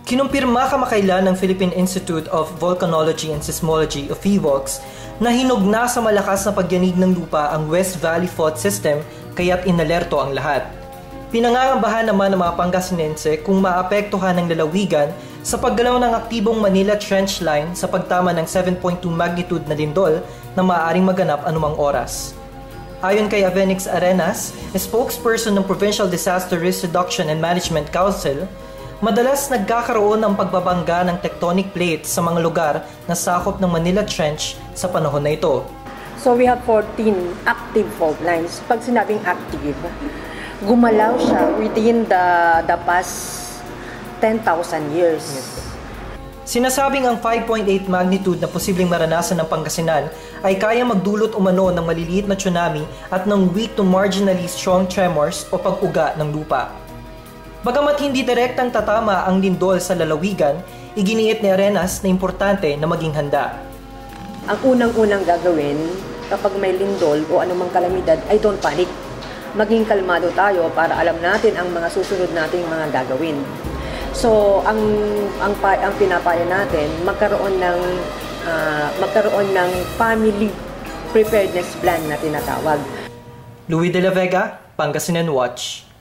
Kinumpirma kamakailan ng Philippine Institute of Volcanology and Seismology o PHIVOLCS na hinog na sa malakas na pagyanig ng lupa ang West Valley Fault System kaya't inalerto ang lahat. Pinangangambahan naman ng mga Pangasinense kung maapektuhan ng lalawigan sa paggalaw ng aktibong Manila Trench Line sa pagtama ng 7.2 magnitude na lindol na maaaring maganap anumang oras. Ayon kay Avenix Arenas, spokesperson ng Provincial Disaster Risk Reduction and Management Council, madalas nagkakaroon ng pagbabangga ng tectonic plates sa mga lugar na sakop ng Manila Trench sa panahon na ito. So we have 14 active fault lines. Pag sinabing active, gumalaw siya within the past 10,000 years. Sinasabing ang 5.8 magnitude na posibleng maranasan ng Pangasinan ay kaya magdulot umano ng maliliit na tsunami at ng weak to marginally strong tremors o pag-uga ng lupa. Bagamat hindi direktang tatama ang lindol sa lalawigan, iginiit ni Arenas na importante na maging handa. Ang unang-unang gagawin kapag may lindol o anumang kalamidad ay don't panic. Maging kalmado tayo para alam natin ang mga susunod nating mga gagawin. So, ang pinapayo natin, magkaroon ng family preparedness plan na tinatawag. Louie De La Vega, Pangasinan Watch.